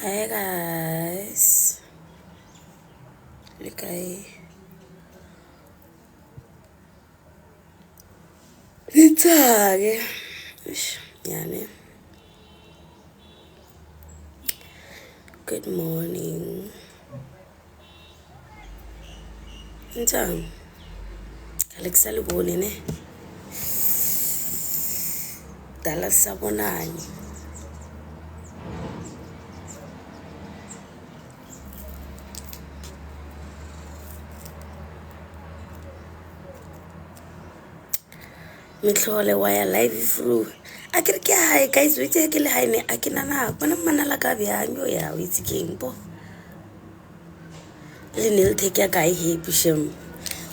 Hi guys. Look Itsake. Yani. Good morning. Ntang. Alexa libone ne. Dala sabonani. Mitlhole waya live through. Akere ke hi guys wetse ke le hi ne akina na bona manala ka byanyo ya wetse keng po. Le nil take ya guy happy shem.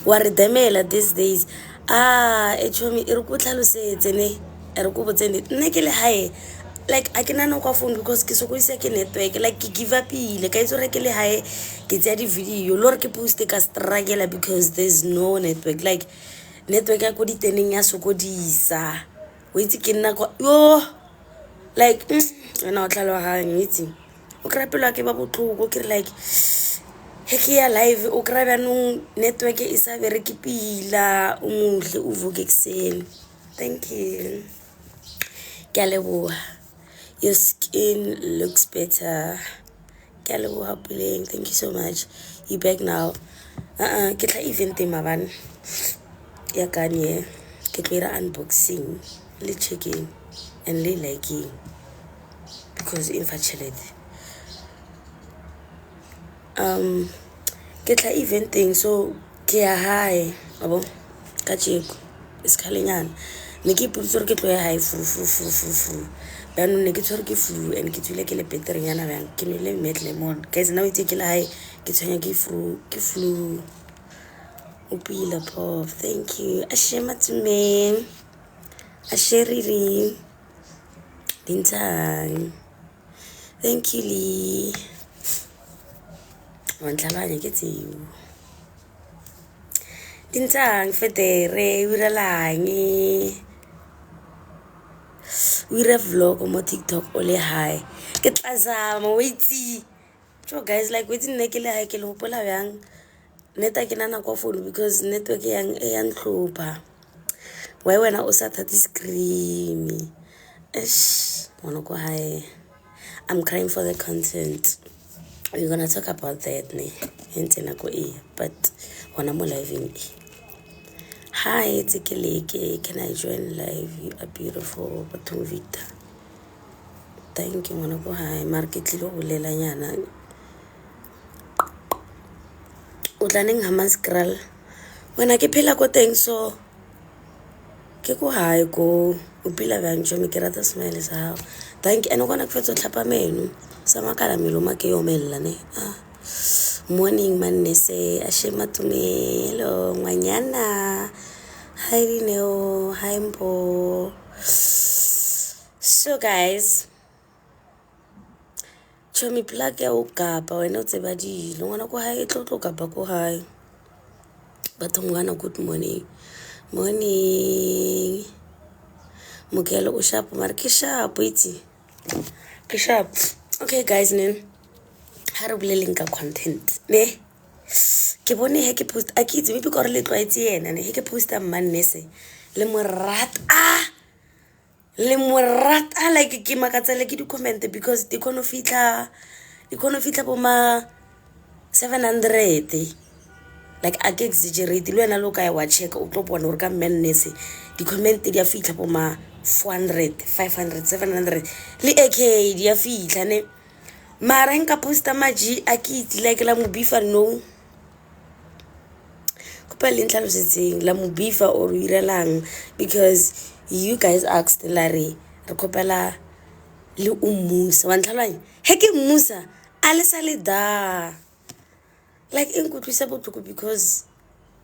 Wa re demela these days. Echomi iri ku tlhalosetse ne. Ere ku botsene nne ke le hi. Like I cannot know phone because ke sokoisa ke network like ke give up ile ka itse re ke le hae ke tsa di video lore ke post ka struggle because there's no network like network ya ko diteneng ya sokodisa o itse ke nna go yo like na o tlhaloganya itse o kra pelo ke ba botlhoko ke like he ke ya live o kra byanong network e sa bere ke pila o mohle o vuke kseni. Thank you ke a leboha. Your skin looks better. Thank you so much. You back now. Ke tla event maban. Ya kanye. Ke tla unboxing, le checking and le liking because infatuated. Ke tla eventing so ke ya hae. Abo ka tsheko. Iskalenyana. Ne ke putso re ke tlo ya hae fu. Bano ne ke tshwere ke flu and ke tswile ke le beterinyana bang ke nele met lemon guys now itse ke la hae ke tshwenya ke flu upila pop. Thank you ashema tsume asheriri dintang. Thank you Lee wantlabanye ke tseo dintang federe uralange ura vlog mo TikTok ole hi ke tlazama waitsi so guys like witsi nne ke le hi ke le hopola bjang neta ke nana kwa phone because network yang e yang tlhopa why wena o sa thati screen wanna go hi. I'm crying for the content. We're gonna talk about that ne hentse nako e but wana mo live in hi it's Keleke. Can I join live? You are beautiful. Batho Victor. Thank you mwana go hi market lo bolela nyana o tlaneng hamas kral wena ke phela ko teng so ke go hi go o pila bang jo me ke rata smile sa hao. Thank you eno gona ke fetso tlhapa menu sa makala meloma ke yo mella ne morning manese ashema tumelo ngwanyana hi Dineo hi Mpo. So guys chomi plug ya o kapa wena o tseba dilo ngwana ko hae tlotlo kapa ko hae batho ngwana good morning mokelo o sharp mara ke sharp itse ke sharp. Okay guys ne ha re boleleng ka content ne ke bone he ke post a ke itse maybe go re le tlwaetse yena ne he ke posta mannese le morata like ke makatsele ke di comment because di kono fitla bo ma 700 like a ke exaggerate le wena lo ka ya wa check o tlo bona gore ka mannese di comment di a fitla bo ma 400 500 700 le AK di a fitla ne mara nka posta maji a ke itse like la mo bifa no kopa le ntlalosetseng la mo bifa or irelang because you guys asked Larry re kopela le umusa wa ntlhalanya he ke musa a le sa le da like in kutlwisa botlhoko because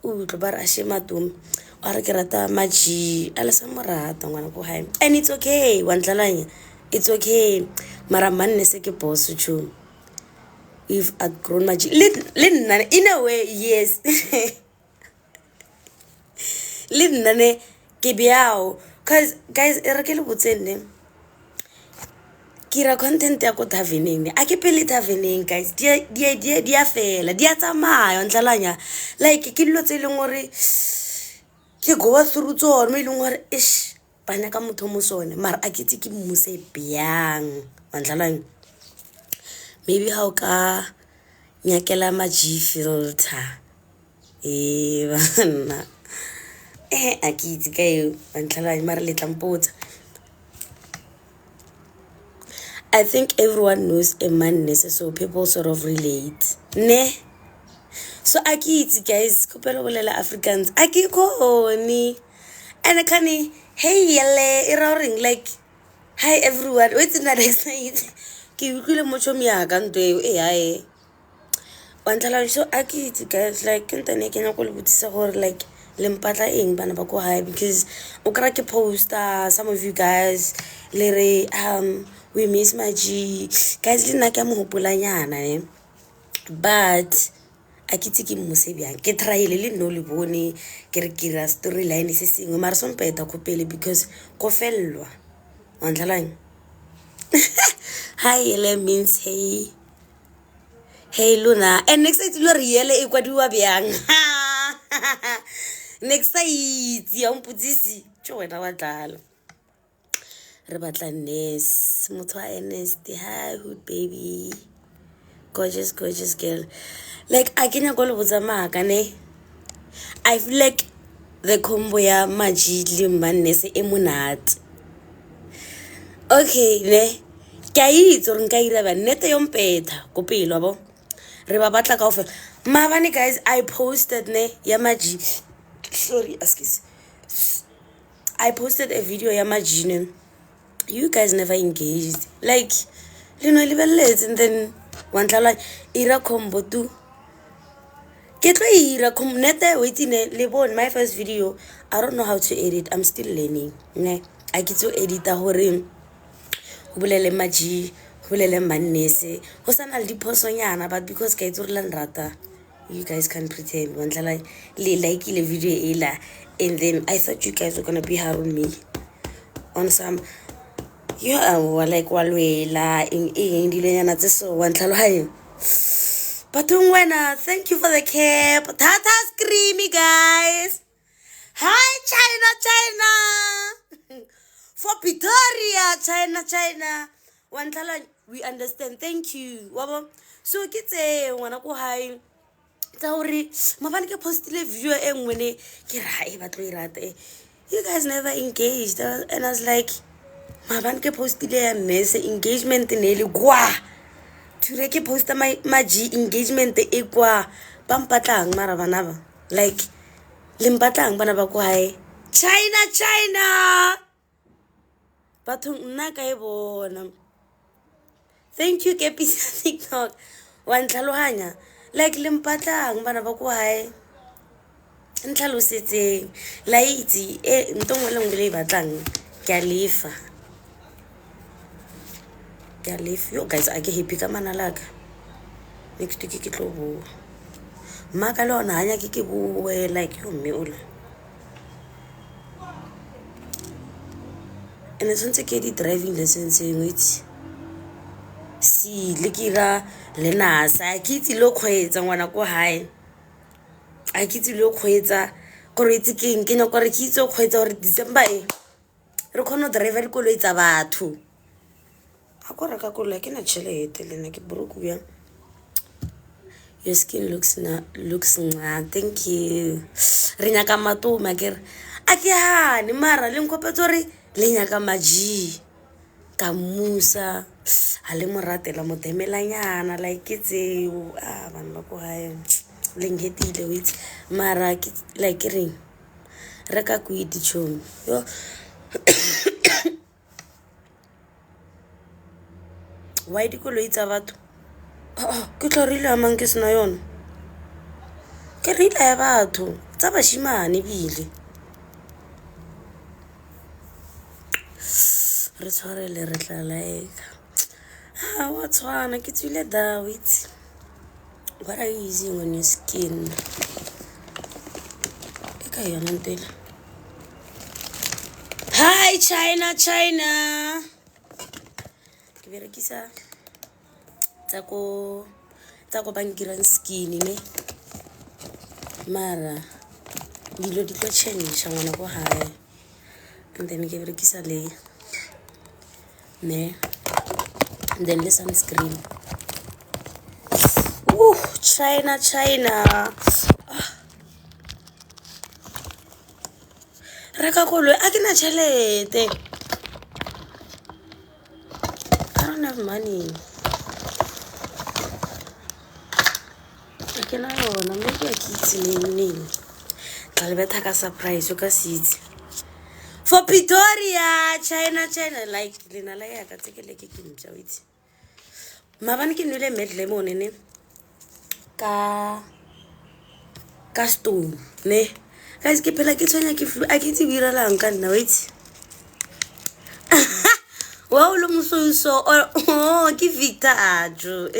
o tlo ba re a shema tom a re ke rata maji a le sa morata ngwana ko hae and it's okay wa ntlhalanya it's okay mara manne se ke boss tshum if I'd grown maji le nna in a way yes le nna ne ke biao cuz guys e re ke le botsenne ke ra content ya ko taveneng a ke pele taveneng guys di a fela di a tsamaya ntlalanya like ke dilo tse e leng gore ke goa through tsone mo e leng gore ish bana ka motho mo sone mara a ke tse ke mmuse bjang ntlalanya maybe how ka nyakela ma-G filter bana a ke itse ka eo ntlalanya mara le tlampotsa I think everyone knows a madness, so people sort of relate. Ne? So akiti guys, kupelo bolela Africans, akikoni. And kani, hey yele, ring like, hi everyone. Wait till the next night. Ki ukule mocho miyaga ntwe ai. Wantala so akiti guys, like kentane kenya ko lebutisa gore like lempatla eng bana ba ko hae because o kra ke poster some of you guys lere we miss my G guys le nna ke mo hopolanyana but a ke tse ke mmose bjang ke tryile le no le bone ke re ke ra storyline se sengwe mara so mpeta go pele because go fellwa wa ntlalang hi ele means hey Luna and next time lo riele e kwadiwa bjang next time ya mputsisi tjo wena wa tlala re batla Ness motho wa Ernest hi hood baby gorgeous girl like a kenya go le botsa maka ne I feel like the combo ya ma-G le ma-Ness e monate okay ne ke a itse gore nka ira ba nnete yo mpetha ko pelo abo re ba batla kaofela mabane guys I posted ne ya ma-G sorry excuse I posted a video ya ma-G ne you guys never engaged like you know lebeletse and then wantla ira combo tu ke tlo ira communete waiting le bon my first video I don't know how to edit I'm still learning ne a ke tso edita hore go bolele ma-G go bolele ma-Ness go sana le diphosonyana but because ka itse re la nrata you guys can pretend wantla le like le video ela and then I thought you guys were gonna be hard on me on some you are like walwela in dilenyana tse so wantla hae but wena thank you for the cap tata screamy guys hi China for Pretoria China wantla we understand thank you wabo so ke tse ngwana ko hae tsa hore mabane ke postile video e nngwe ne ke ra e batlo irate you guys never engaged and I was like mabane ke postile ya Ness engagement ne le kwa ture ke posta ma-G engagement e kwa ba mpatlang mara bana ba like le mpatlang bana ba kwa hae China batho nna ka e bona thank you ke pisa TikTok wa ntlhalohanya like le mpatlang bana ba kwa hae ntlhalosetseng la itse e ntongwe le ngwe le batlang ke a lefa yo guys a ke happy ka manalaka next week ke tlo bo maka le ona hanya ke boe like yo mme ola and it's ke di driving lessons ngwitsi si le kira le nasa ke itse lo kgwetsa ngwana ko hae a ke itse lo kgwetsa gore itse keng ke nako re ke itse kgwetsa gore December re khona driver le koloi tsa batho a go reka koloi ke na tšhelete le nna ke broke bjang your skin looks thank you re nyaka matoma kere a ke hane mara le nkopetso re le nyaka ma-G ka musa a le moratela motemelanyana like ke tseo bana ba ko hae le ngetile wait mara like ring reka kuiti chomi yo why dikoloi tsa batho ke tlorile amang ke sena yona ke rila ya batho tsa bashimane bile re tshwarele re tla laeka wa tshwana ke tswile David what are you using on your skin e ka yona ntela hi China ke ke berekisa tsa ko bankirang skin ne mara dilo di tlo change ngwana go hae and then ke berekisa le ne and then le sunscreen. China reka koloi a ke na tšhelete, I don't have money, a ke na yona mme ke ya ke itseneng ka lebetha ka surprise o ka se itse for Pretoria. China like lena la ya ka tsekele ke ntša o itse mabane ke nwele med lemon ne ka stone ne guys ke phela ke tshwenya ke flu a ke itse biralang ka nna wait wa o lo mososo oh ke Victor Ajo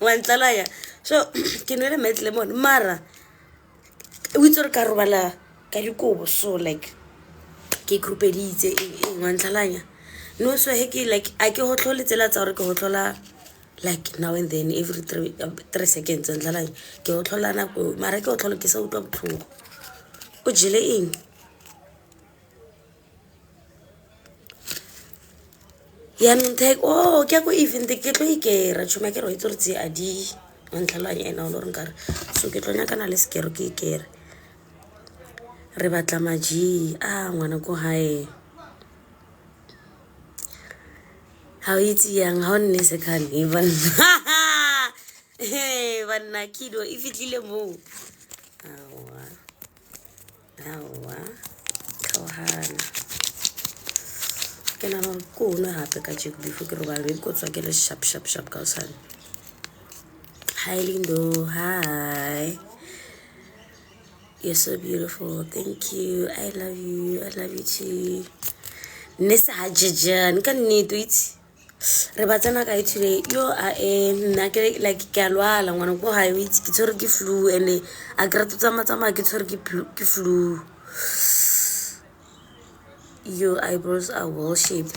wa ntlalaya so ke nwele med lemon mara o itse re ka robala ka dikobo so like ke groupeditse wa ntlalanya no so he ke like a ke hotlole tsela tsa gore ke hotlola like now and then every 3 seconds ndlala ke hotlola nako mara ke hotlola ke sa utlwa botlhoko o jele eng ya ntek oh ke go even ke tlo ikera tshuma ke ro itse re tsi adi ndlalanya ena o lo nkare so ke tlonya kana le skero ke ikere re batla maji ngwana go hae how itse yang ha nne se khane banna banna kido e fitlile mo awa kawahana ke na no ko no hape ka tshiko before ke robala be ko tswa ke le sharp ka usana. Hi Lindo, hi, you're so beautiful, thank you, I love you too. Nesa hajajan kan ni tweet re batsana ka today yo a nna ke like ke alwala ngwana go ha itse ke tshwere ke flu ene a grata tsama ke tshwere ke flu. Your eyebrows are well shaped.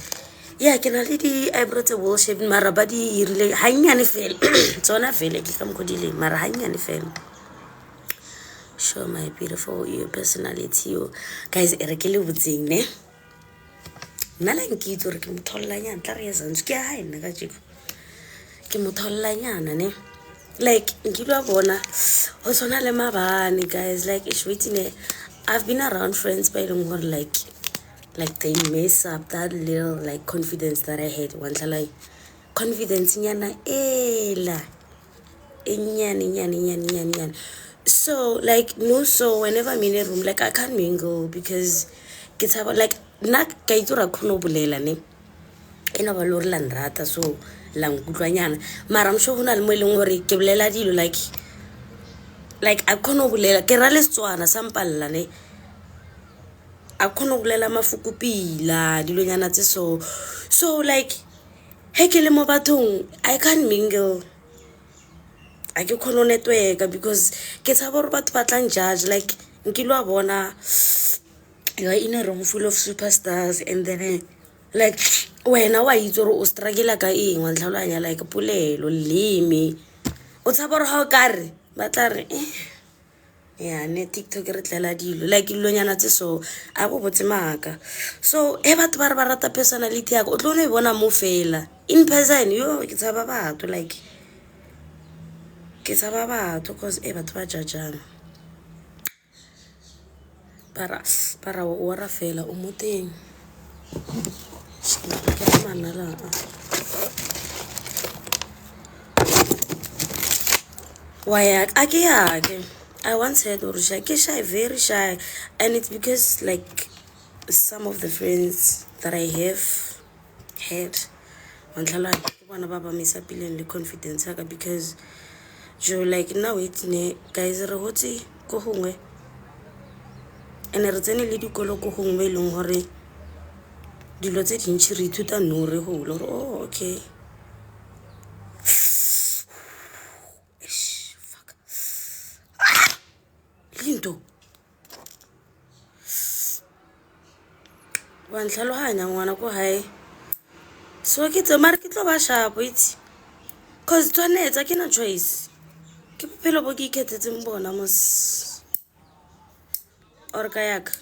Yeah, ke na le di eyebrows well shaped mara ba di irile hanyane fela tsona fela ke ka mkodile mara hanyane fela. Show my beautiful your personality you guys ere ke le botseng ne nala nkitse re ke mothollanyana tla re ya zantsi ke ha nna ka jeko ke mothollanyana ne like nkilwa bona o tsona le mabane guys like it's waiting I've been around friends by long or like they mess up that little like confidence that I had once like confidence nyana ela nyana so like no so whenever I'm in a room like I can't mingle because it's about like nna ka itse ra khono bolela ne ena ba lo re la nrata so la nkutlwanyana mara msho hona le mo eleng hore ke bolela dilo like a khono bolela ke ra le Setswana sampalla ne a khono bolela mafukupila dilonyana tse so like he ke le mo bathong I can't mingle a ke khono network because ke tsaba hore batho ba tlang judge like nkilwa bona you are in a room full of superstars and then like wena wa itse gore o struggle ka eng wa ntlhalanya like polelo limi o tsaba gore ha o kare ba tla re ya ne TikTok re tlela dilo like dilonyana tse so a go botse maka so batho ba re ba rata personality ya go o tlo no e bona mo fela in person yo ke tsaba batho like ke tsaba batho cause batho ba jajana para o ra fela o moteng ke manala why ake I once said or shy very shy and it's because like some of the friends that I have had wantlhala ke bona ba ba misa pileng le confidence ka because jo like now it's ne guys re hotse go hongwe ene re tsene le dikolo go gongwe leng hore dilo tse dintsi re ithuta no re go lo oh okay fuck Lindo wa ntlhalohanya ngwana ko hae so ke tse mare ke tlo ba shapo itse cause tshwanetse ke na choice ke bophelo bo ke ikgethetseng bona mos or ka yaka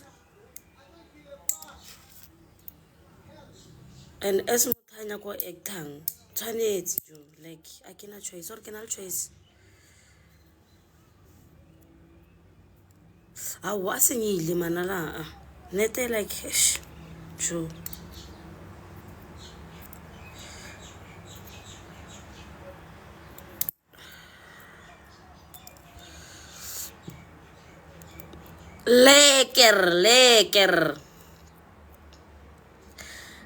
and as mothanya ko actang tshwanetse jo like a ke na choice or ke na le choice awa senyile manala nete like jo leker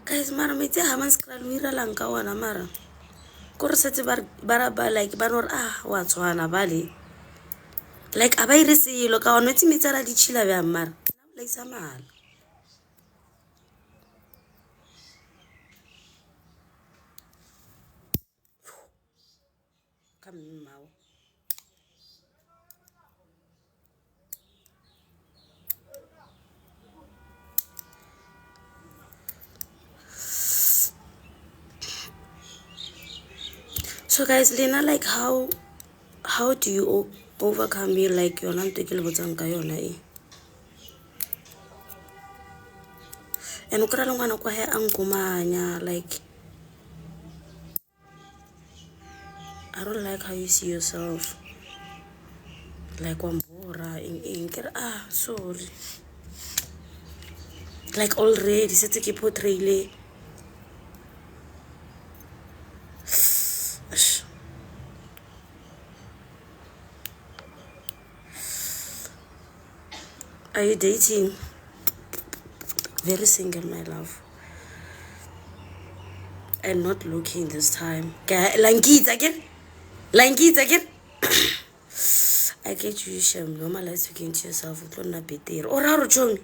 guys mara metsi ha man skra lo ira lang ka wana mara ko re setse ba like ba no wa tshwana bale like a ba ire selo ka wana metsi metsi ra di chila ba mara la isa mala come now so guys Lena, like how do you overcome me like yona nto ke le botsang ka yona and o kra le ngwana kwa he angkomanya like I don't like how you see yourself like wambora in sorry like already setse ke portrayile are you dating? Very single, my love, and not looking this time. Langit again. I get you, Shem. Normalize speaking to yourself. It's not better. Or how John?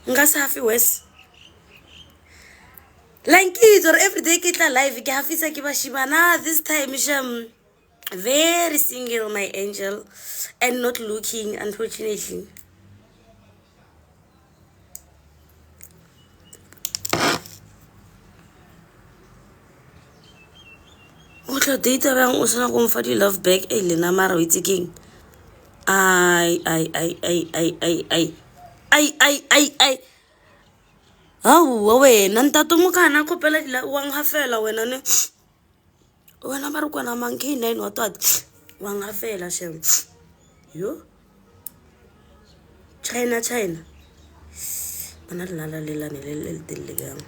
Ngasafi West. Langit or every day get alive. Gafisa kibashibana. This time, Shem. Very single, my angel, and not looking, unfortunately. Otla data bang o sana go mfa di love back Lena mara o itse keng ai wa wena ntato mokana khopela dila wang ha fela wena ne wena ba re kwana mang K9 wa twat wang ha fela shem yo China bana lala lelane le telle gang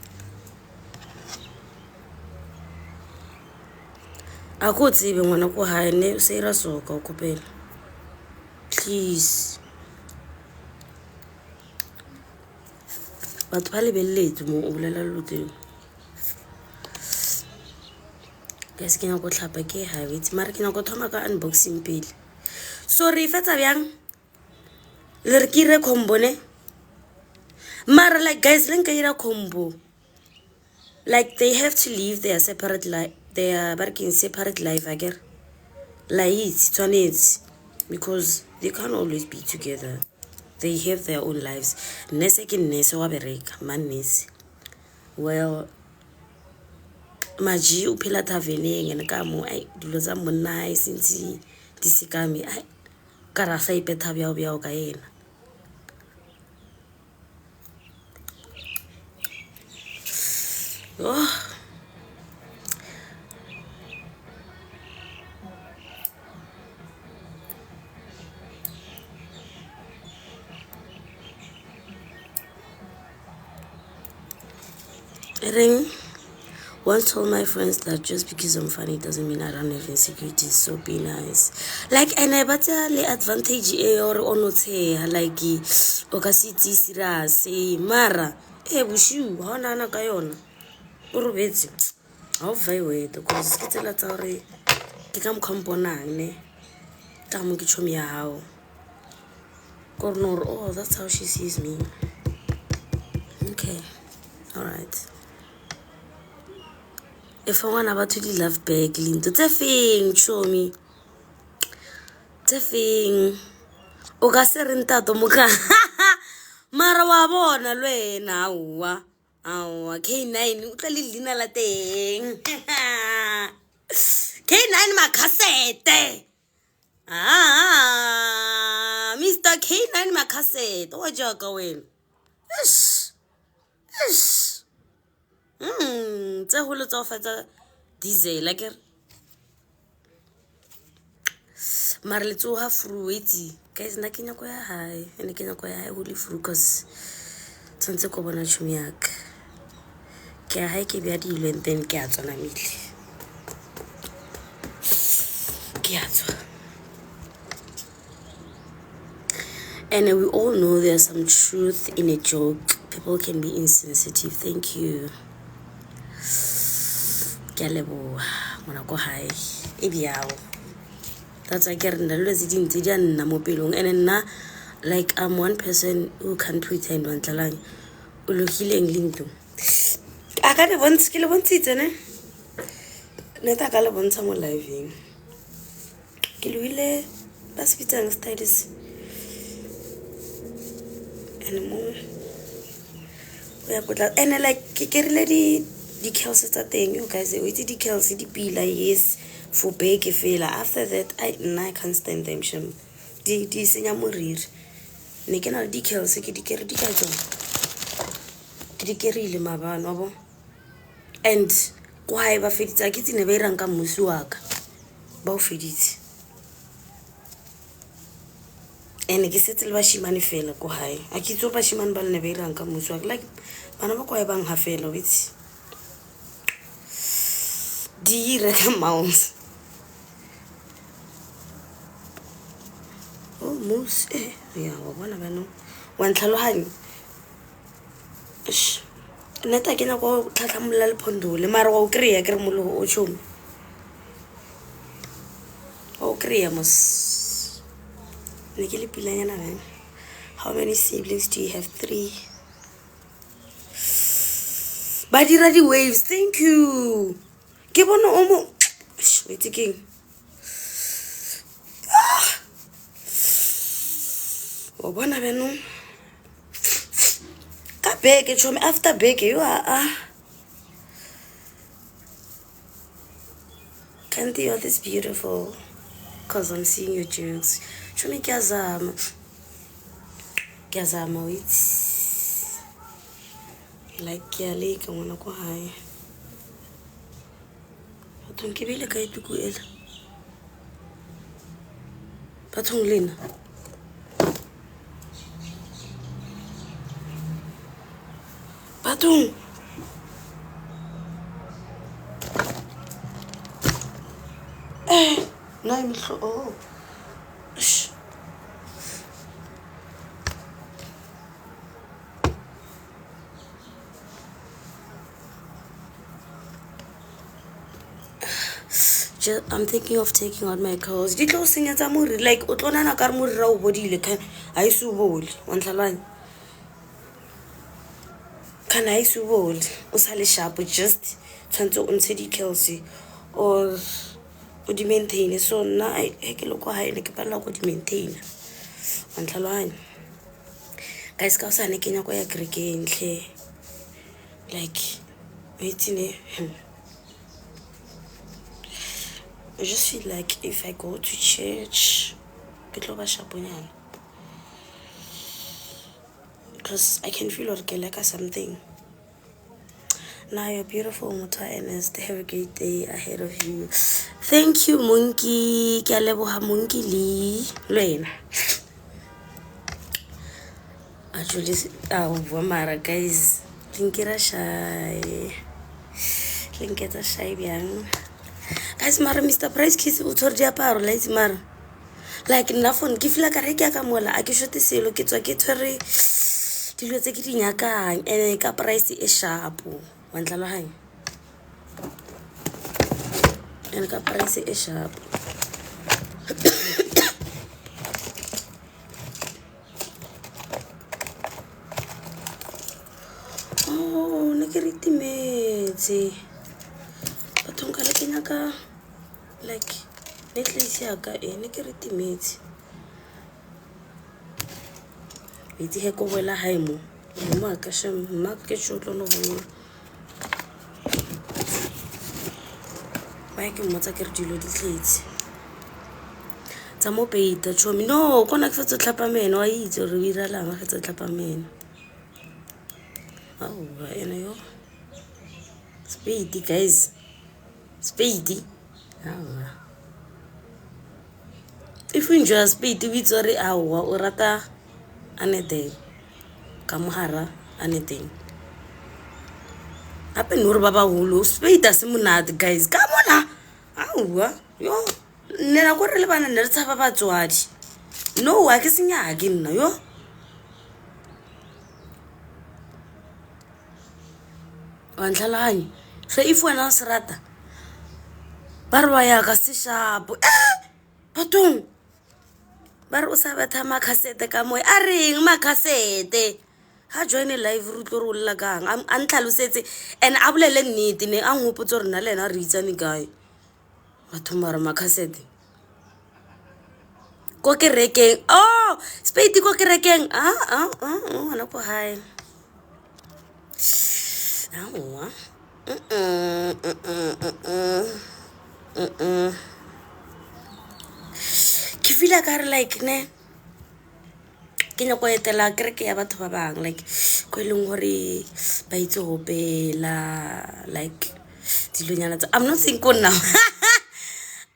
a go tsebe ngwana ko hae ne se ira soka o kopela please batho ba lebeletse mo o bolela loteng guys ke nyako tlhapa ke habits mara ke nyako thoma ka unboxing pele sorry fetsa byang le re ke re combo ne mara like guys le nka ira combo like they have to live their separate life. They are working separate life again. Like tshwanetse because they can't always be together. They have their own lives. Nese ke nese wa bereka man nese. Well, maji o phela taveneng ene ka mo ai dilo tsa monna ai sintsi disikami ai ka ra sa ipetha bya o ka ena. Oh. Ring once told my friends that just because I'm funny doesn't mean I don't have insecurities, so be nice. Like I never tell the advantage or onote like okasiti sira say mara bushu hona na ka yona o robetse ha o vai we because ke tsela tsa hore ke ka mkhomponang ne ka mo ke chomi ya hao kornor. Oh, that's how she sees me. Okay, all right. If I want about to love back linto tse feng show me tse feng o ka se re ntato moka mara wa bona lwena wa aowa K9 o tla le leina la teng K9 Makhasete Mr. K9 Makhasete wa jaka wena tse holo tsa o fatsa diesel akere mara le tsoha fruity guys nna ke nyako ya hae ene ke nyako ya hae holy fruit cause tsantse ko bona tšhomi yaka ke ya hae ke bja dilo and then ke a tswana mile ke a tswa and we all know there's some truth in a joke people can be insensitive thank you ke a leboha ngwana ko hae e bjao that's why I get nna dilo tse dintsi di a nna mo pelong and nna like I'm one person who can't pretend wa ntlalang o logileng le ntlo a ka le bontshe ke le bontshitse ne neta ka le bontsha mo liveng ke lwile ba se bitsang styles and mo ya potla and like ke kerile di kills tsa teng you guys o itse di kills di pila yes for bake fela after that I can't stand them sham di senya moriri ne ke na le di kills ke di kere di ka tsona ke di kerile mabano bo and why ba feditsa ke tsene ba irang ka mmusi wa ka ba o feditse and ke setse le ba shimane fela ko hae a ke tso ba shimane ba le ne ba irang ka mmusi wa ka like bana ba kwa bang ha fela witsi di ire ka mouse oh mouse ya wa bona bano wa ntlhalohanye neta ke na go tlhatlhamola le phondole mara wa o kreya kere molo o tšhomo o kreya mos ne ke le pilanyana bana how many siblings do you have 3 ba dira di waves thank you ke bona o mo wait king o bona beno ka beke chomi after beke you are can't you this beautiful cause I'm seeing your jokes chomi kyazama wait like kyaleka ngwana ko hae bathong ke bile ka ituku ela bathong lena bathong no imhlo oh I'm thinking of taking out my curls. Di tlo senyetsa moriri like o tlonana ka re moriri ra o bodile kan a isu bole wa ntlhalane kan a isu bole o sa le sharp just tshwantse o ntshe di curls or o di maintain so nna ke lo go hae ne ke palla go di maintain wa ntlhalane guys ka usane ke nya go ya kerekeng hle like wait ne I just feel like if I go to church, because I can feel like something. Now you're beautiful, Muta Ernest. Have a great day ahead of you. Thank you, Monkey. Kaleboha Monkey Lee. Lena. Actually, Wamara guys. Linkera shy. Linketa shy biang. Guys, mara Mr. Price kiss utsor diaparo la itse mara like nna phone ke feel ka re ke ka mola a ke shote selo ke tswa ke tshwere dilo tse ke di nyakang ene ka price e sharp wa ntlhaloganya ene ka price e sharp oh ne ke ritimetse bathong ka le ke nyaka like necklace ya ka ne ke ritimetse itse he ko boela hae mo Maka shem ke tshotlo no bona ba ke mmotsa ke re dilo di tletse tsa mo peita chomi no kona ke fetsa tlhapa meno wa itse re ira la ma fetsa tlhapa meno ene yo spade guys spade if you enjoy spade bitso re awa o rata anything ka mohara anything ape nore ba baholo spade se monate guys ka mona awa yo nna go re le bana ne re tshaba batswadi no a ke senyake nna yo wa ntlhalanye se if wena se rata ba re ba ya ka se shapo batong ba re o sa betha makasete ka moe a reng makasete ha join live ru tlo ro lla kang a ntlhalosetse and a bolele nnete ne a ngopotse rena le ena re itsane gae batho mara makasete ko kerekeng spade ko kerekeng ana ko hae awa ke feel ka re like ne ke nyako etela kereke ya batho ba bang like ko ileng gore ba itse go pela like dilonyana tsa I'm not saying ko now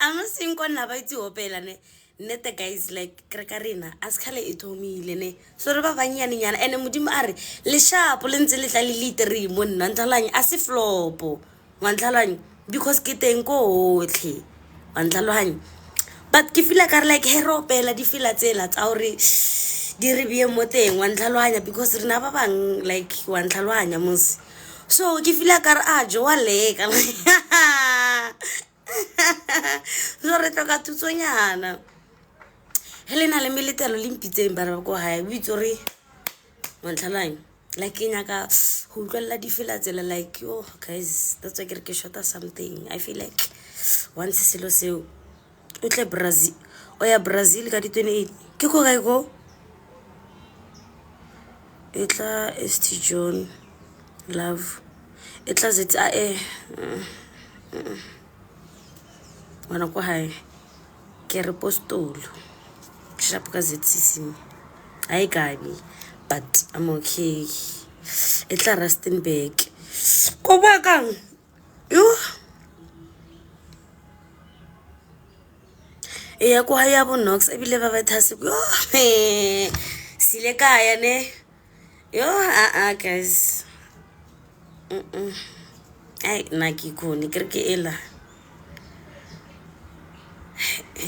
I'm not saying ko na ba itse go pela ne nete guys like kereka rena a skale e thomile ne so re ba banyane nyana ene modimo a re le shapo le ntse le tla le litere mo nna ntlalanye a se flopo wa ntlalanye because ke teng ko otlhe wa ntlalanye but ke feel ka re like hero pela di feel tsela tsa hore di re bie mo teng wa ntlalanya because rena ba bang like wa ntlalanya mos so ke feel ka re jo wa leka so re tloka tutsonyana Helena le militelo limpitseng ba re go hae bitso re wa ntlalanya like ke nyaka go utlwela di feel tsela like yo guys that's why ke shota something I feel like once selo seo o tle Brazil o ya Brazil ka di 28 ke go gae go etla St John love etla zetsa wana ko hae ke re postolo shapo ka zetsisi ai gabi but I'm okay etla Rustenburg ko ba kang yo ya ko haya bo Knox ebile ba thase yo sile kaya ne yo guys ai naki ko ni kerke ela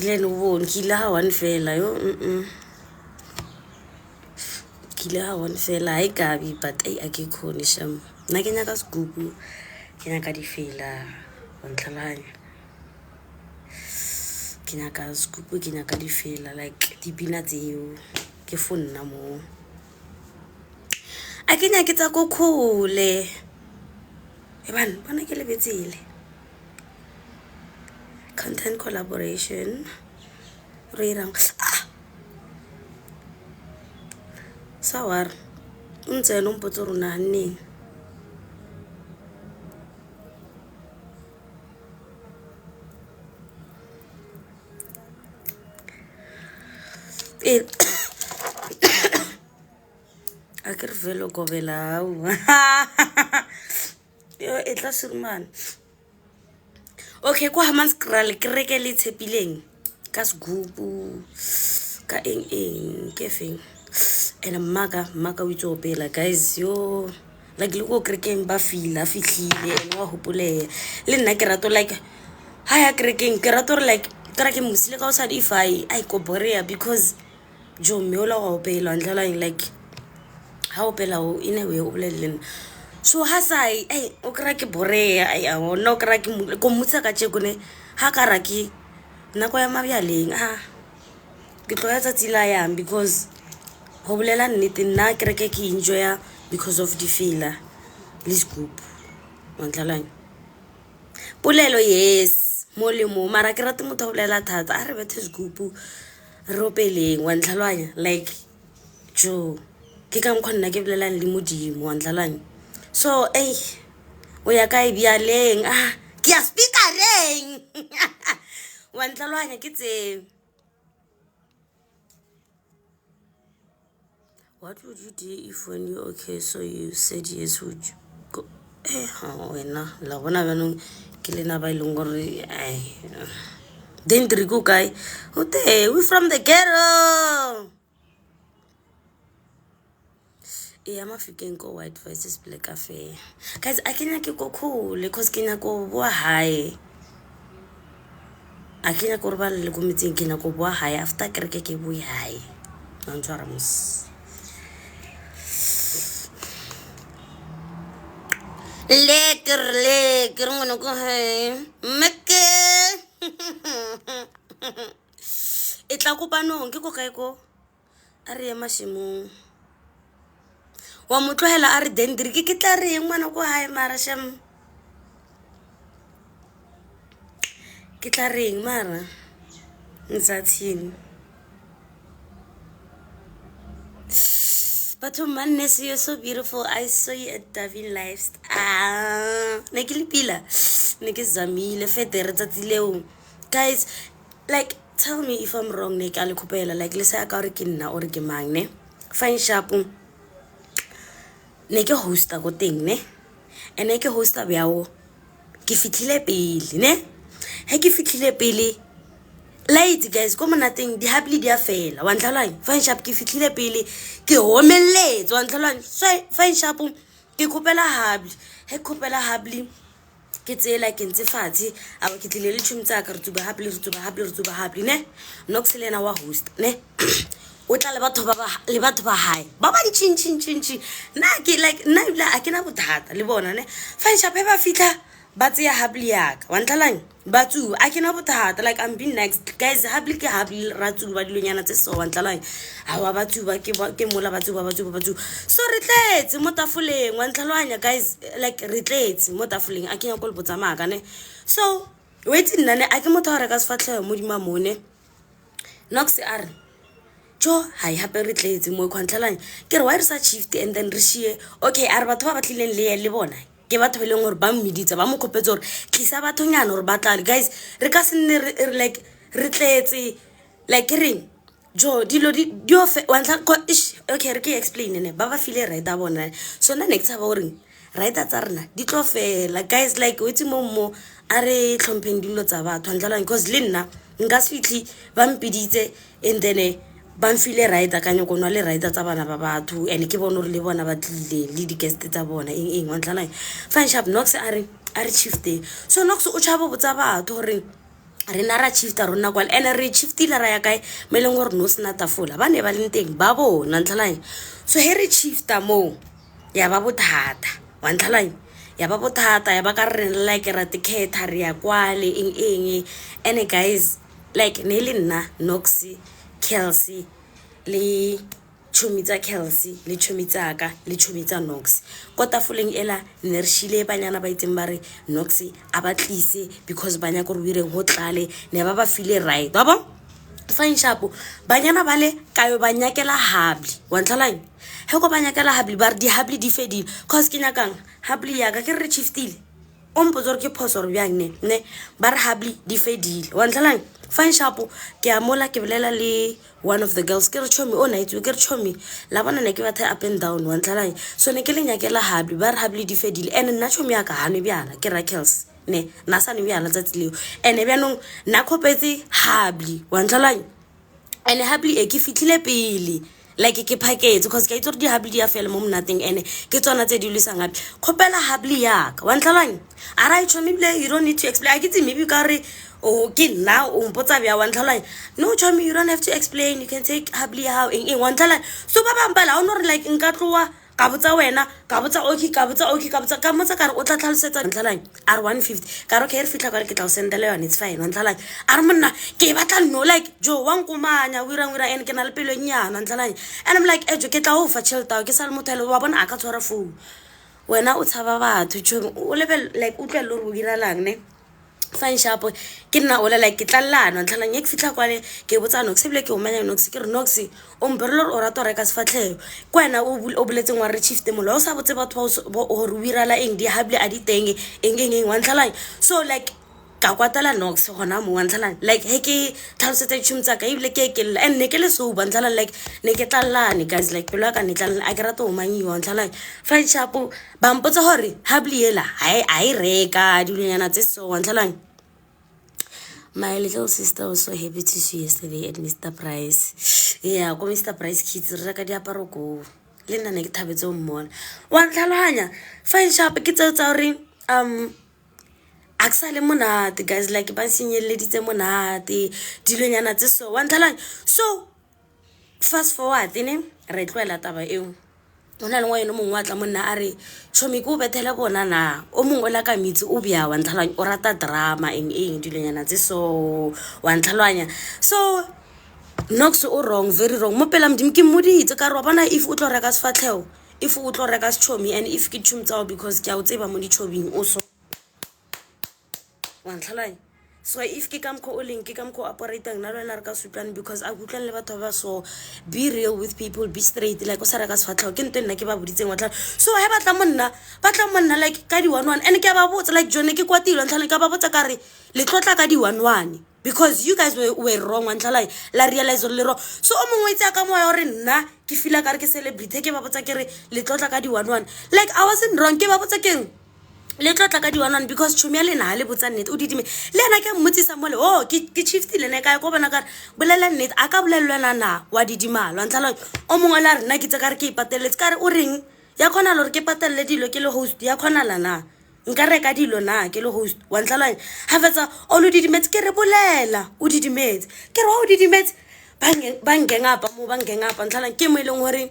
le no bon kila one fela yo kila one fela ai gabi but ai a ke khone sham na ke nyaka skupu ke nyaka di fela ontlalanya ke nyaka skupu ke nyaka di fela like di pina tseo ke fonna mo a ke nyake tsa go khole bana ke lebetsele content collaboration re irang sawar ntse no mpotso rona nne a ke re velo gobela yo etla surman okay ko hamans kral ke reke le tshepileng ka sgupu ka eng ke feng ene maka o itso pela guys yo like le go kerekeng ba fihlile ene wa hopole le nna ke rato like haya kerekeng ke rato like kereke musile ka o sa di fai ai ko borea because jo meola go pela ndlela like ha o pela o ine we o boleleng so ha sai o kra ke borea ai a no kra ke ko mutsa ka tsheko ne ha ka raki nako ya mabyaleng ke tloya tsa tsila yang because ho bolela nnete nna kereke ke enjoy because of the fela le scoop montlalane polelo yes mo le mo mara ke rate motho o bolela thata re bethe scoop ropeleng wa ntlalanya like jo ke ka mokgwa nna ke bolelang le modimo wa ntlalanye. So o ya kae bjaleng ke a speakereng wa ntlalanya ke tse. What would you do if when you okay so you said yes would you go wena la bona banong ke lena ba ileng gore then Drigo guy okay we from the ghetto I'm African go white versus black cafe guys I can ke go cool because ke nyako boa high a ke nyako ba le go metseng ke nyako boa high after ke re ke boe high ntshwara mos lekker ngwana ko hae meke e tla kopanong ke ko kae ko a re ema shimong wa motlohela a re dendri ke tla re ngwana ko hae mara sham ke tla reng mara ntsatsini but madness, you're so beautiful. I saw you at Davin Lifestyle. Nekilipila. Nekizamile federe tsatileo. Guys, like tell me if I'm wrong ne ka le khopela like le sa ka re ke nna or ke mang ne. Fine sharp. Ne ke hosta go teng ne. Ene ke hosta byawo. Ke fitlhile pele ne. He ke fitlhile pele. Late guys go monating di happily dia fela wa ntlalanye fine sharp ke fitlhile pele ke homeletse wa ntlalanye fine sharp ke khopela habli he khopela habli ke tsela ke ntse fatshe a ba ke tlile le tshumtsa ka re tsuba habli ne noxelena wa host ne o tla le batho ba hae ba di chin na ke like na ibla a ke na bothata le bona ne fine sharp ba fitla ba tseya habli yaka wa ntlalanye batsu a ke na bothata like I'm being next guys habli ke habli ratsu ba dilonyana tse so wa ntlalanye a wa batsu ba ke mola batsu so re tletse mo tafoleng wa ntlalanya guys like re tletse mo tafoleng a ke nya go le botsa maka ne so wait nna ne a ke motho a re ka sefatlhego mo dimamone nox r jo hai hape re tletse mo khwantlalanya ke re why re sa shift and then re shie okay a re batho ba tlileng le bona ke batho beleng gore ba mmiditsa ba mo khopetse gore tlisa batho nyana gore ba tlale guys re ka se nne like re tletse like ring jo dilo di ofe wantla okay re ke explain ne ba file right a bona so na next ba gore right tsa rena di tlo fela guys like wetsi mo a re tlhompeng dilo tsa batho ntlalane because le nna nka se fitli ba mpiditse and then ba mfile right ka nyoko nwa le right tsa bana ba batho and ke bona re le bona ba tlile le di guest tsa bona eng wa ntlalane fine sharp nox a re shifte so nox o tshaba botsa batho gore re na ra shifta rona kwa and re shiftile ra ya kae meleng gore no sna tafola ba ne ba le nteng ba bona ntlalane so he re shifta mo ya ba bothata wa ntlalane ya ba bothata ya ba ka re like ra tikhetha re ya kwale eng and guys like ne le nna noxi Kelsey le chumitsa Kelsey le chumitsa ka le chumitsa Nox ko tafoleng ela ne re shile banyana ba itseng ba re Nox a ba tlise because banya go re wireng ho tlale ne ba file right ba ba fine sharp banyana ba le kayo banyakela habli wa ntlalanye he go banyakela habli ba re di habli di fedile cause ke nyakang habli ya ka ke re shiftile o mpotsa ke phosor byang ne ba re habli di fedile wa ntlalanye fine sharp ke a mola ke bolela le one of the girls ke re chomi o night ke re chomi la bona ne ke bathe up and down wa ntlalanye so ne ke le nyakela habli ba re habli di fedile and nna chomi ya ka hane byana ke Rakels ne na sa ne byana tsa tsileo ene byanong na khopetse habli wa ntlalanye ene habli e ke fitlhile pele like ke package because ke itse di habli dia fela mo nothing ene ke tsona tse di luisang hapi khopela habli ya ka wa ntlalanye ara I chomi ble you don't need to explain I get maybe ka re okay now umpotsa bya wa ntlalanye no chomi you don't have to explain you can take habli how in wa ntlalanye so ba bambala o no re like nka tloa ka botsa wena ka botsa okay ka motsa ka re o tla tlhalosetsa ntlalanye r 150 ka re ke re fitla ka re ke tla o sendela yona it's fine ntlalanye r monna ke batla no like jo wa nkumanya wira ene ke na le pelo nyana ntlalanye and I'm like ejo ke tla o fa chelta ke sala mothelo wa bona aka tshwara phone wena o tshaba batho jo o level like o tlelo re o diralang ne fine sharp ke nna ola like ke tlalana ntlhalang ye ke fitla kwale ke botsa Nox bile ke o manya Nox ke re Nox o mberelo o rata reka sefatlhego kwena o boletseng wa re chief temolo o sa botse batho ba o re wirala eng di hable a di teng eng wa ntlhalang so like ka kwatela Nox gona mo wa ntlhalang like he ke tlhalosetse tshumtsa ka ibile ke lla and ne ke le so ba ntlhalang like ne ke tlalane guys like pelo ka ne tlalane a ke rata o manyiwa ntlhalang fine sharp ba mpotsa hore hable yela ai reka dilunyana tse so wa ntlhalang. My little sister was so happy to see yesterday at Mr. Price. Yeah, go Mr. Price kids reka diaparo go le nna ne ke thabetse o mmona wa ntlhalohanya fine sharp ke tsa hore aksale monate guys like ba sinyeleditse monate dilonyana tse so wa ntlhalang so fast forward ne re tloela taba eo ona le ngwana mongwe wa tla monna a re chomi go bethela bona na o mongwe la ka mitsi o bia wa ntlhalang o rata drama eng dilonyana tse so wa ntlhalanya so Nox o wrong very wrong mo pela mdim ke moditse ka re bona if o tlo reka sefatlhego if o tlo reka chomi and if ke tshumtsao because ke a o tseba mo di chobing o so wa ntlhalang so if ke kam ko o leng ke kam ko operating na lona re ka suplan because a gutlan le batho ba so be real with people be straight like o sa reka sefatlhego ke ntwe nna ke ba boditseng wa tlhalo so he batla monna like ka di 11 and ke ba botsa like jone ke kwatile ntlhale ka ba botsa ka re le tlotla ka di 11 because you guys were wrong wa ntlhale la realize le ro so o mongwe itse ka moya hore nna ke feel ka re ke celebrity ke ba botsa ke re le tlotla ka di 11 like I wasn't wrong ke ba botsa ke le tlotla ka di 11 because chumia le na le botsa nnete o didime le ena ke mmotsisa mole ke chiefty le ne ka go bona ka bolela nnete a ka bolelwana na wa didimalo ntlhala o mongwe la rena ke tse ka re ke ipateletse ka re o reng ya khona lo re ke patelle dilo ke le host ya khona la na nka reka dilo na ke le host wa ntlhala ha fetsa o lo didimetse ke re bolela o didimetse ke re o didimetse bangengapa ntlhala ke mo ileng hore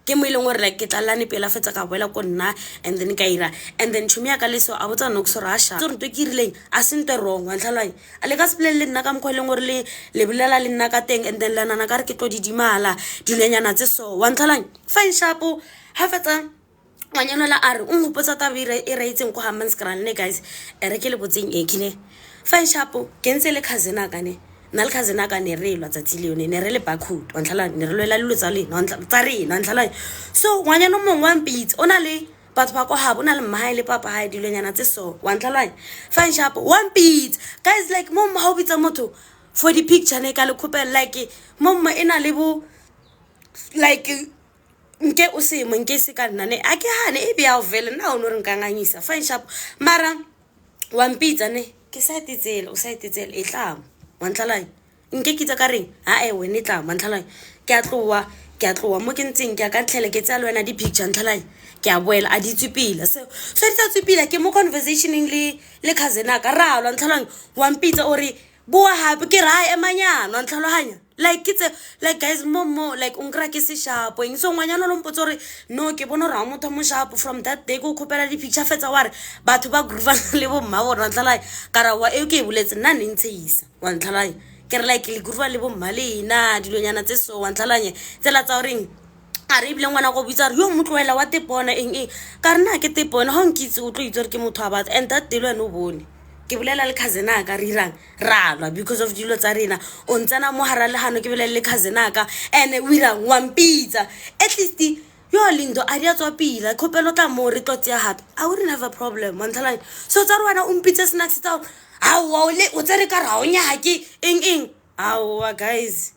ke mo ileng gore like ke tlalane pela fetsa ka boela ko nna and then ka ira and then chumi ya ka leso a botsa Nox rasha so ntwe ke rileng a sentwe wrong wa ntlhalane a le ka sepelele nna ka mkhweleng gore le bolela le nna ka teng and then lana ka re ke tlo didimala dilenyana tse so wa ntlhalane fine sharp ha fetsa ngwanyana la are o ngopotsa tabire e raitseng go Hammanskraal ne guys re ke le botseng ekine fine sharp ke ntse le cousin ka ne na le cousin ka ne re lwa tsatsi le yone ne re le Backwood wa ntlhalane ne re lwela le tsa le tsa rena ntlhalane so ngwanyana mongwe wa mpitse ona le batho ba go ha bona le mmae le papa ha dilenyana tse so wa ntlhalane fine sharp one beat guys like mom how bitsa motho for the picture ne ka le khopela like mom ena le bo like nke o se mo nke se ka nna ne a ke hane e bia o vele na o no re nkanganyisa fine sharp mara one beat ne ke sa titsela o sa titsela e tla wa ntlhalane nke kitsa ka reng ha wena tla ntlhalane ke a tloa mo ke ntseng ke a ka tlhele ke tsa le wena di picture ntlhalane ke a boela a di tsupila so di tsa tsupila ke mo conversationing le cousin ka ralwa ntlhalane wa mpitsa o re boa hape ke ra emanyana ntlhaloganya like it's like guys momo like unkra ke se sharp eng so ngwanyana lo mpotsa re no ke bona ra motho mo sharp from that day go khopela di picture fetsa wa re batho ba groove le bo mma bona ntlhalane kara wa e ke buletse nna ne ntseisa wa ntlhalane ke re like le groove le bo mma le ina dilonyana tse so wa ntlhalane tsela tsa reng a re bile ngwana go bitsa re yo motloela wa tepona eng ka rena ke tepona ha nkitse o tlo itse re ke motho wa batho and that day lo no bone ke bolela le cousin ka re irang ralwa because of dilo tsa rena o ntsana mo hara le hano ke bolela le cousin ka and we irang one pizza at least yo lindo a dia tswa pila khopelo tla mo re tlotse ya hape I wouldn't have a problem monthalane so tsa rwana o mpitse snacks tsa hawa le o tsere ka ra o nya ke eng hawa guys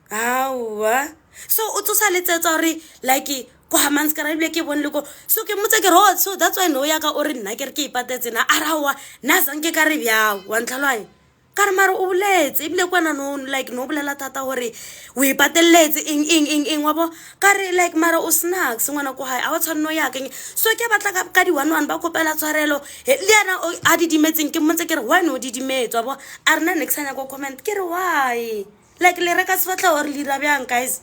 hawa so o tsosa le tsetsa re like go Hammanskraal ke bonle ko so ke motse ke ro so that's why no ya ka o re nna ke re ke ipatetse na arawa na sanke ka re bya wa ntlhalwane ka re mara o boletse ibile kwana no like no bolela tata hore o ipateletse eng wa bo ka re like mara o snacks ngwana ko hae a wa tshwanno ya keng so ke batla ka di 11 ba kopela tshwarelo le yana a di dimetseng ke motse ke re why no di dimetswa bo a rena next anya go comment ke re why like le reka sfatla or le rabang guys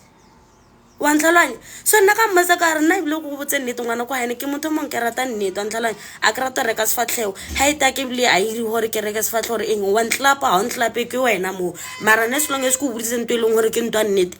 wa ntlhalane so nna ka mmatsa ka re nna ibile go botse nnete ngwana ko haene ke motho mong ke rata nnete wa ntlhalane a ke rata reka sefatlhego ha ita ke bile a iri hore ke reka sefatlhego re eng one clap ha on clap ke wena mo mara ne selong se go boditse ntwe leng hore ke ntwa nnete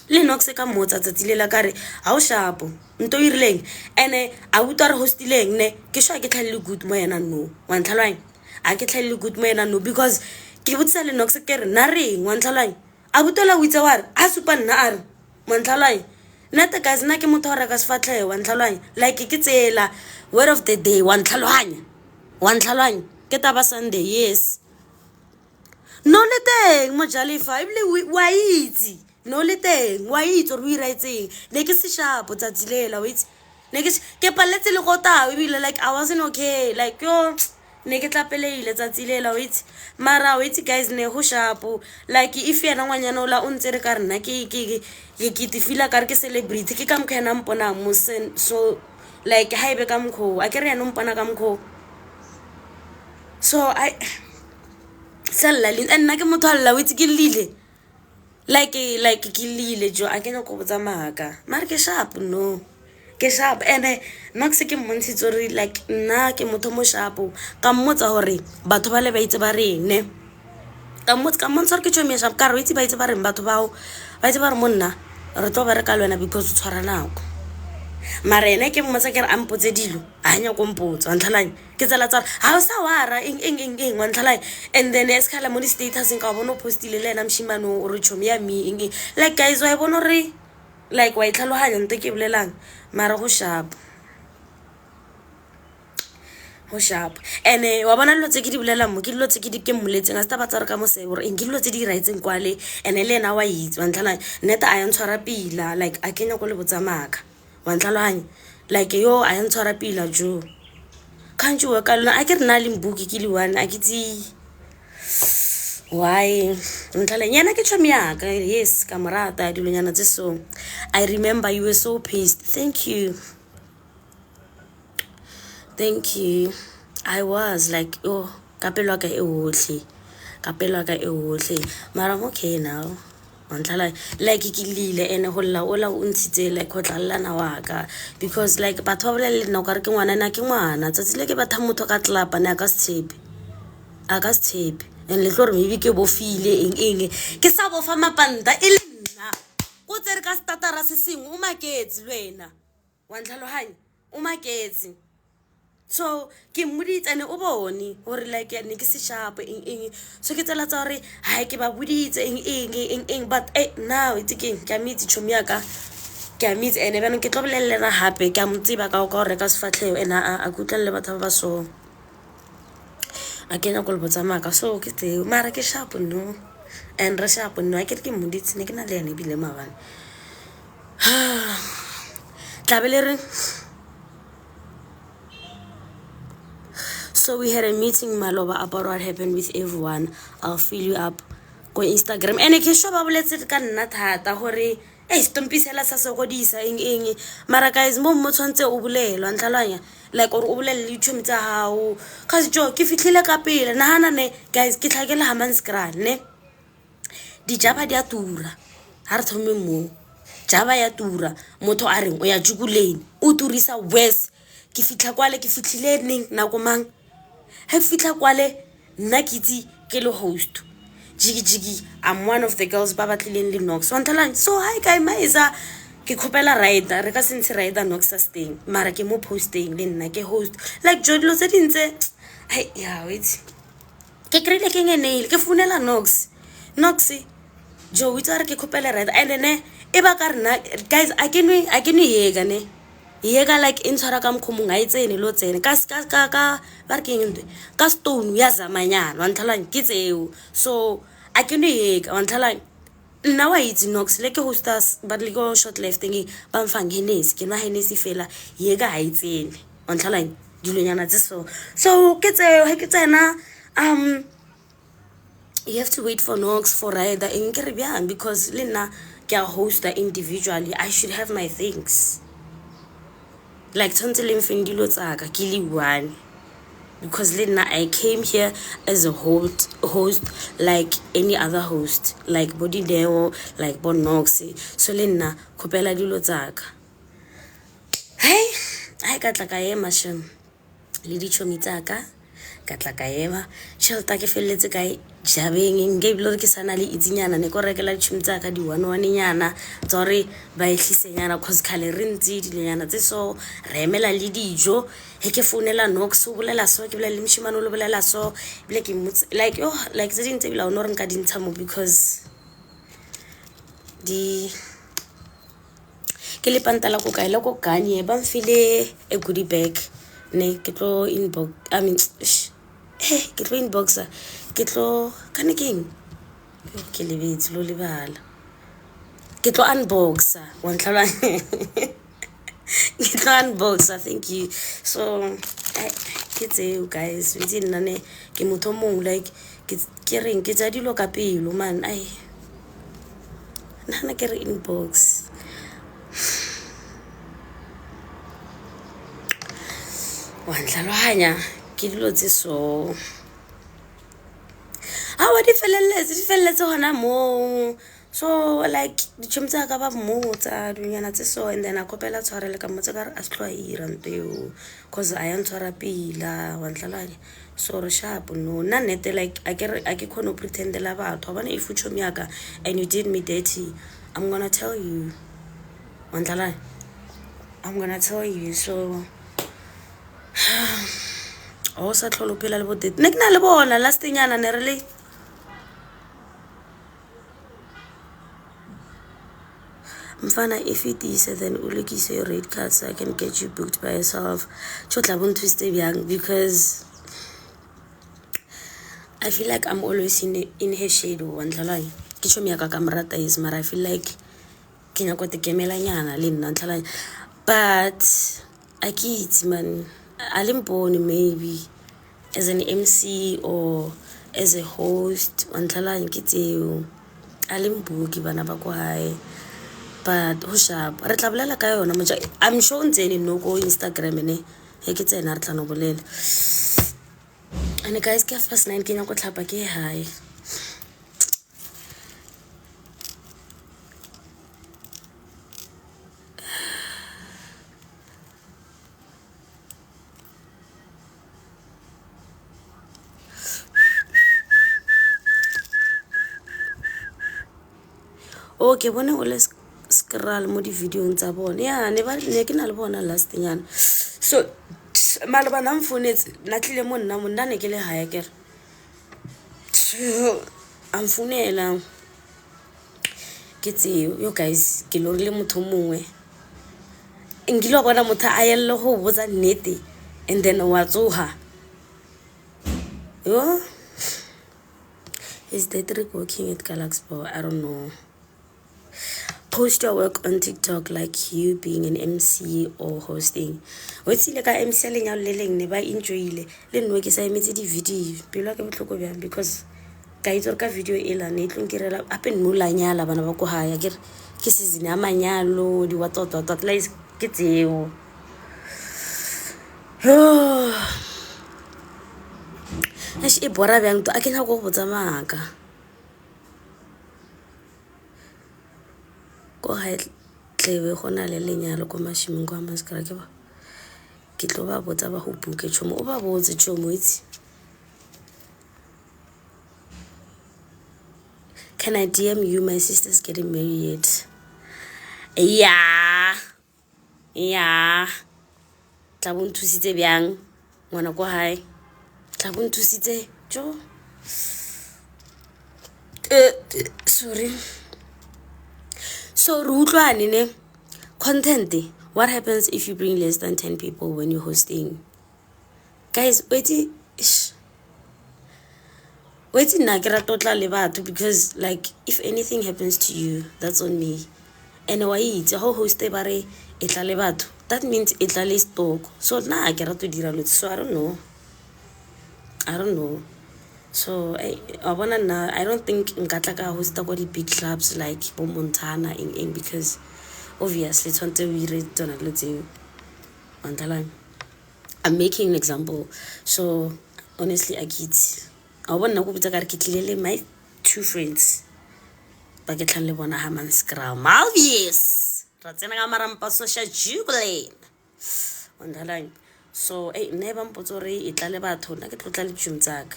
le Nox ka motsa tsatsi le la kare ha o shapo nto irileng ene a utlwa re hostileng ne ke sure ke tlhaile good mo yena no wa ntlhalwang a ke tlhaile good mo yena no because ke botsa le Nox ke re na reng wa ntlhalwang a butela o itse wa re a supa nna a re wa ntlhalwang nata guys nna ke motho wa reka sefatlhe wa ntlhalwang like ke tsela word of the day wa ntlhalwang ke taba Sunday yes no le teng mo Jalifa ibile wa itse no le teng wa itse re o iraetseng ne ke se shapo tsa tsilela wait ne ke paletse le gota ibile like I wasn't okay like yo ne ke tlapeleile tsa tsilela wait mara wait guys ne ho shapo like if yena ngwanyana ola o ntse re ka rena ke ti feel ka re ke celebrity ke ka mkhena mpona mo so like ha ibe ka mkho a ke re yena mpona ka mkho so I sala le nna ke motho alla witse ke lile like ke lile jo a ke no go botsa maka mara ke sharp no ke sharp ene Nox ke montshitse re like nna ke motho mo sharp ka mmotsa hore batho ba le ba itse ba rene ka mmotsa ke tshome sharp ka re itse ba itse ba reng batho bao ba itse ba re monna re tlo ba re ka lwena because o tshwara nako mara ene ke mmotsa ke re ampotse dilo a nya go mpotsa ntlhalanye ke tsela tsara ha o sa wara eng wa ntlhalanye and then eskhala mo di status nka bona o postile le ena mshimano o re chomi ya mi eng like guys wa bona re like wa itlhalohanya nte ke bolelang mara go sharp ene wa bona lo tse ke di bolelang mo ke dilo tse ke di ke mmoletseng a sta ba tsara ka mo se gore eng ke dilo tse di raitseng kwale ene le ena wa itse wa ntlhalanye neta a ya ntshwara pila like a kenya go le botsamaka wa ntlhalanye like yo a ya ntshwara pila jo can't you work alone a ke re na le mbuki ke le one a ke tsi why ntlhalanye yana ke tshwami yaka yes kamarata dilonyana tse so I remember you were so pissed thank you I was like oh kapelo ka e ohle mara I'm okay now ntlhala like ke lile ene go lla ola o ntshitse like go tlallana waka because like batho ba bolele nna o ka re ke ngwana na ke ngwana tsatsile ke batha motho ka tlapa ne a ka se tshepe and le tlo re maybe ke bofile eng ke sa bofa mapanta e le nna o tsere ka statara se sengwe o maketse lwena wa ntlhalohanya o maketse so ke mmoditse ene o bone gore like ne ke se sharp eng so ke tsela tsa gore ha ke ba boditse eng but now it's king ke amitse chomi yaka ke amitse ene bana ke tlo bolellela hape ke amtsiba ka go reka sefatlheo ena a kutlalla batho ba so a kenya go le botsamaka so ke tse mara ke sharp no and re sharp no a ke mmoditse ne ke na le ene bile mabane tlabele re. So we had a meeting Maloba about what happened with everyone. I'll fill you up go Instagram ene ke sho ba boletse ka nna thata gore stompisela sa se godisa eng mara guys mo tshwantse o bulelwa ntlhalanya like o bulele YouTube tsa hao cause jo ke fitlhile ka pele nahana ne guys ke tlhakela Hammanskraal ne di jaba dia tura ha re thome mo jaba ya tura motho a reng o ya jukuleng o turisa west ke fitla kwale ke fitlhile neng nako mang ha fitla kwale nna kitsi ke le host jigi I'm one of the girls ba batlileng le Nox wa nthalane so hi guy maisa ke khopela rider re ka sentse rider Nox sustain mara ke mo posting le nna ke host like jodlo tse dintse hey yeah wait ke krele ke ngene ke funela Nox jo witsa re ke khopela rider and then e ba ka rena guys a ke nwe yega ne yega like intshwara ka mkhumu nga itsene lo tsene ka ba re ke eng ka stone ya zamanyana wa nthalane ke tseo so a ke nwe yega wa nthalane nna wa itse Nox le ke hostess ba le go short left ngi ba mfang Hennessy ke nwa Hennessy fela yega ha itsene wa nthalane dilonyana tse so ke tseo he ke tsena you have to wait for Nox for rider in Caribbean because lena ke a host individually I should have my things like tshwantse le mfendilo tsaka ke le one because lena I came here as a host like any other host like Body Deo like Bon Nox so lena khopela dilo tsaka hey I ka tla ka ema shem le di chomi tsaka ka tla ka ema tšhelete ke feleletse ka jabeng nke ebile gore ke sana le itsinyana ne ko rekela ditšhomi tsa ka di-one-one-nyana tsa gore ba eglisenyana cause kgale re ntse dilenyana tse so re emela le dijo he ke founela Nox o bolela so ke bolela le moshimane o le bolela so ebile ke mmotse like tse dingwe tse ebile o ne gore nka dintsha mo because ke le pantala ko kae le ko Kanye ba mfile a goodie bag ne ke tlo inbox ke tlo inboxa ke tlo kana keng ke lebetse lo lebala ke tlo unboxa wa ntlhalane ke tlo unboxa thank you so ke tseo guys ntse nna ne ke motho mongwe like ke reng ke tsa dilo ka pelo man nana ke re inbox wa ntlhaloganya ke dilo tse so wa di feleletse gona mo so like ditšhomi tsa ka ba mmotsa dunyana tse so and then a kopela tshwarele ka mmotsa ka re a se tlo a ira nto eo cause a ya ntshwara pila wa ntlhaloganya so re sharp no nna nnete like a ke kgone go pretendela batho wa bona if o tšhomi yaka and you did me dirty I'm gonna tell you wa ntlhaloganya I'm gonna tell you so o sa tlholo phela le bodete ne ke na le bona last nyana ne re le mfana if it is then o lekise your red card so I can get you booked by yourself tshotla bo nthwiste bjang because I feel like I'm always in her shadow wa ntlhaloganya ke tšhomi yaka ka morata is mara I feel like ke nyako te kemela nyana le nna ntlhaloganya but a ke itse man a limpone maybe as an MC or as a host wa ntlhaloganya ke tseo a limbuki bana ba ko hae but ho sharp re tla bolela ka yona moja I'm sure ntsene no go Instagram ne he ke tsena re tla no bolela and guys ke 9 ke nyako tlhapa ke hae okay bona o le scroll mo di video tsa bona ya ne ke na le bona last nyana so malaba na mfonetse na tlile mo nna ne ke le haya kere amfunela ke tseo yo guys ke lo le motho mongwe ngilo bona motho a yelle go botsa nnete and then wa tsoha yo is that trick working at Galaxy? I don't know. Post your work on TikTok like you being an MC or hosting. What's like a MC selling out leleng ne ba enjoyile le nwe ke sa emetse di video pelo ke botlhoko bjang because ka itse ka video ela ne tlong ke rela ape nula nyala bana ba ko haya ke season ya manyalo di wa tota like ke tseo e bora bjang to a ke nyako go botsa maka ko ha tlebe gona le lenyalo ko mashimeng kwa maskara ke tlo ba botsa ba go buke tšhomo o ba botse tšhomo itse can I DM you my sister's getting married yeah tla bo nthusitse bjang ngwana ko hae tla bo nthusitse jo sorry so rutlwane ne content what happens if you bring less than 10 people when you're hosting guys wait na ke ratotla le batho because like if anything happens to you that's on me and why itse how host bare e tla le batho that means e tla le stock so na ke rato dira lo so I don't know so I don't think nka tla ka hosta go di big clubs like bo Montana in because obviously tshwantse we read tsona le tseo I'm making an example so honestly I get bona go bitsa ka re ke tlile le my two friends ba ke tlhang le bona ha man scrum obvious ra tsena ka marampa social jubilee So never mpotsore itlale batho na ke tlotla le tšhomi tsaka,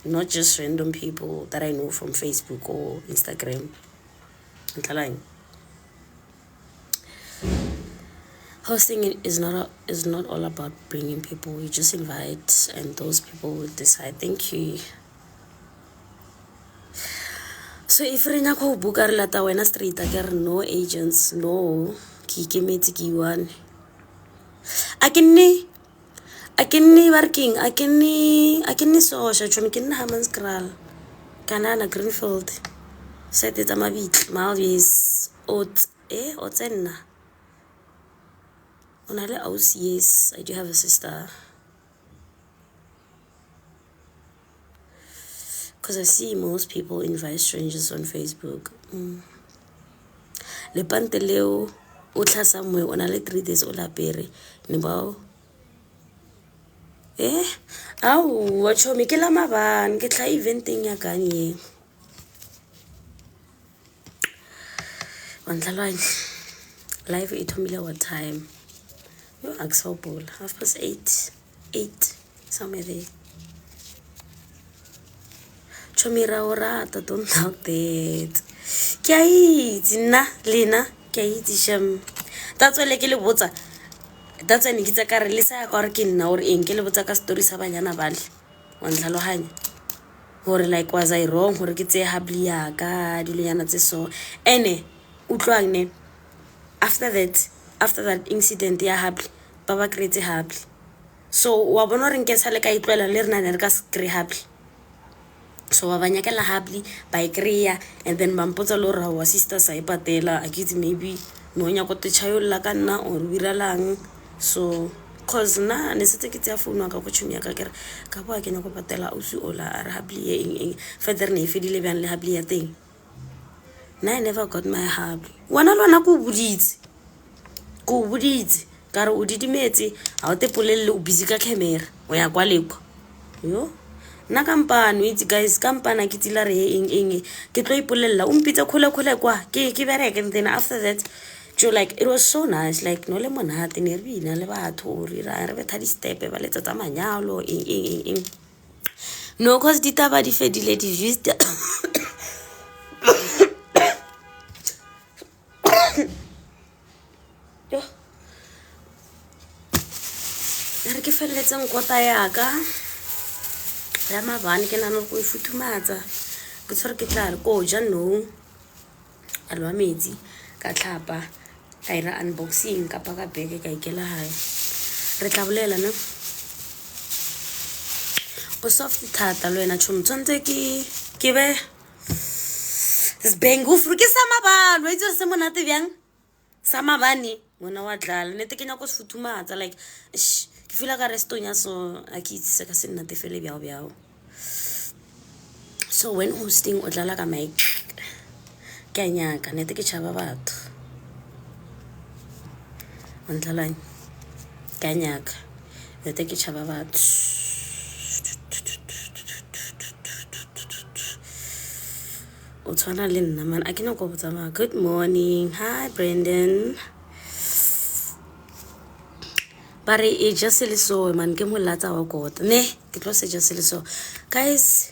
not just random people that I know from Facebook or Instagram. Hosting is not all about bringing people. You just invite and those people will decide. Thank you. So if re nya go buka re lata wena street a no agents, no ki ikemetse ke one. I can working, I can social chomi ke nna Hammanskraal kanana Greenfield set etsa mabitla Malvis otsenna ona le ausi. Yes, I do have a sister, because I see most people invite strangers on Facebook. Le pante leo o tla somewhere ona le 3 days o lapere ne bao au wa chomi ke la mabane ke tla eventing ya kanye wantlalwane live e thomile what time yo axobol 8:30 somewhere there. Chomi ra o rata, don't doubt that. Ke a itse nna lena ke a itse shem. That's why ke le botsa, that's why ne ke tsa ka re le sa ya ka gore ke nna gore eng ke le botsa ka story sa banyana bale wa ntlhalohanya gore like was I wrong gore ke tse habli ya ka dilonyana tse so ene utlwang ne after that incident ya habli ba create habli. So wa bona re nke sa le ka itlwela le rena ne re ka screen habli. So wa banyakela habli ba ikrea and then bampotsa lo ra wa sister sa ipatela akitse maybe no nya go tetshayo la ka nna or wiralang. So cause na ne setse ke tsa phone ka go tshumi ya ka kere ka bo a kenya go patela usu ola a re habli eng further ne fedile bjang le habli ya teng. Na I never got my habli. Wana lona go buditse ka re o didimetse a o te polelle o busy ka camera o ya kwa lekwa yo na kampane itse guys kampana ke tsila re eng ke tlo ipolella o mpitse khole kwa ke bereke. And then after that like it was so nice, like no le monate ne re bina le batho re betha di step ba letsa tsa manyalo eng no cause ditaba di fedile di views yo re ke felletseng kota ya ka ya mabane ke nana go ifuthumatsa ke tshware ke tla re ko ja no alwa metsi ka tlhapa ka ira unboxing ka paka beke ka ikela hae re tla bolela no o soft thata lo ena tshum tshonte ke be sbengu fruke sa mabane wa itse se monate bjang sa mabane mona wa tlala ne te kenya go sfuthumatsa like ke feel ka restonya so a ke itse ka se nna te fele bjao. So when hosting o tlala ka mic ke nyaka ne te ke tshaba batho ontlalane ka nyaka ne te ke tshaba batho o tshwana le nna man a ke no go botsa ma. Good morning, hi Brandon. Bare e just le so man ke molatsa wa kota ne ke tlo se just le so guys.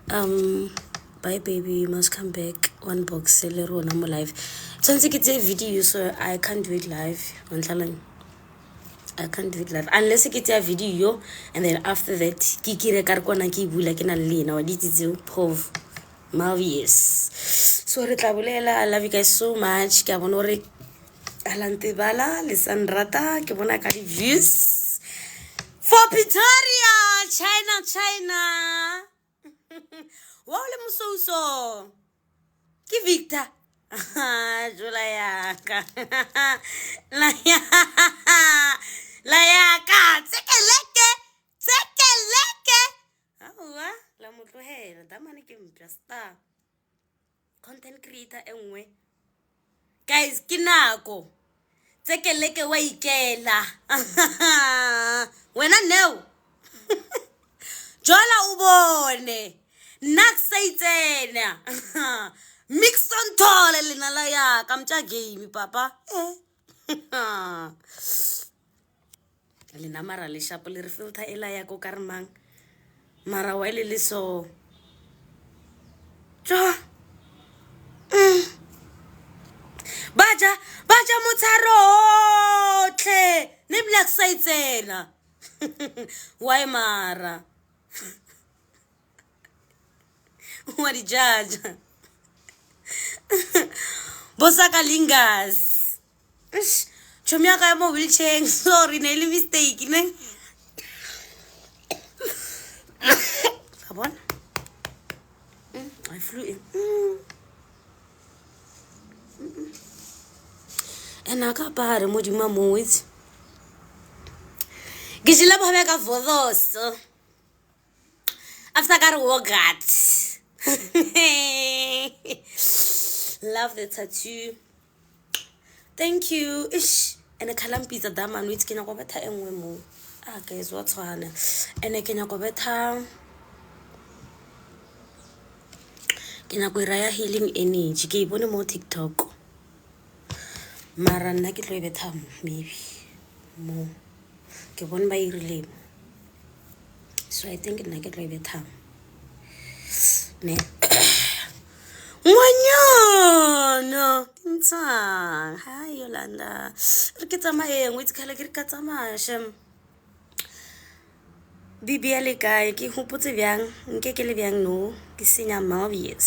Bye baby, you must come back. One box le rona mo live tshwantse ke tse video so I can't do it live ontlalane. I can't do it live unless ke tse video and then after that ke kire ka re kona ke bula ke na le lena wa ditse pov Malvis. So re tla bolela. I love you guys so much. Ke a bona re alante bala le sanrata ke bona ka di views for Pretoria, China. Wa le musoso ke Victor jula ya ka la ya ka tsekeleke awa la motlohela damane ke mpya star content creator enwe guys ke nako tsekeleke wa ikela wena no jola ubone nakusaitsena mix on tole lena la ya ka mtja game papa lena mara le shapo le re filter ela ya ko karmang mara wa le so jo baja motsaro tle ne black side tsena why mara wa di jaja bosaka lingas chomya ka mo wheelchair sorry ne le mistake ne abon I flew in and akapare mo di mamowitsi gijila bhabe ka vodos after ka re wogat love the tattoo thank you ish and kalampitsa daman witsi kena go betha engwe mo guys wa tshwana and kenya go betha kena go ira ya healing energy ke ibone mo TikTok mara nna ke tlo betha maybe mo ke bone ba irile so I think nna ke tlo betha ne Ngwanyana ntsa hi Yolanda re ke tsamaye ngwe tsikhala ke re ka tsamaya shem bibi ya le kae ke hopotse bjang nke ke le bjang no ke senya marvelous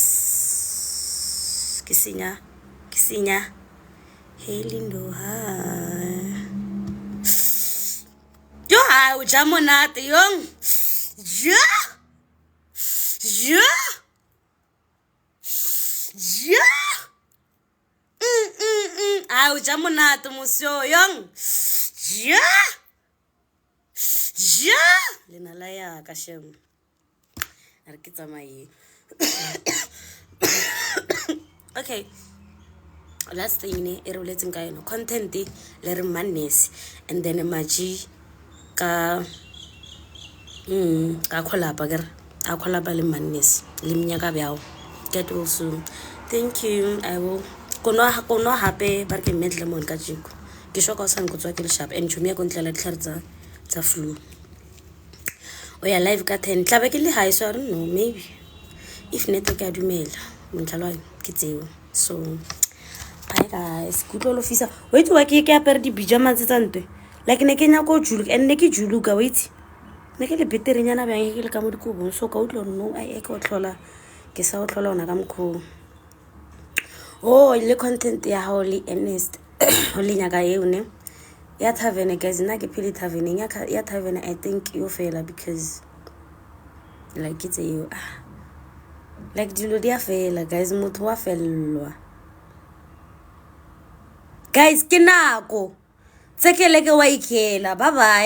ke senya hey lindo hi yo ha o ja monate yong ja o ja monate mosio yong ja lena la ya ka shem re ke tsamaye okay last thing ne e re boletseng ka yona content le re madness and then maji ka collab a collab le madness le mnyaka bjao get well soon thank you I will kono hape ba ke medle mon ka jiko ke shoka o sa nkutswa ke le sharp and chumi ya go ntlela ditlhare tsa flu o ya live ka 10 tlabe ke le high so I don't know maybe if network ya dumela montlalo ke tseo so bye guys good all officer wait wa ke apere di bijama tsa ntwe like ne ke nya go juluka and ne ke juluka wait ne ke le betere nyana bjang ke le ka mo dikobong so ka utlo no I ke o tlhola ke sa o tlhola ona ka mkho oh le content ya Holy Ernest Holy nyaka yone ya tavern guys nna ke phili tavern ya tavern I think you fail because like it's you like dilo dia fail guys motho wa fellwa guys ke nako tsekeleke wa ikela bye bye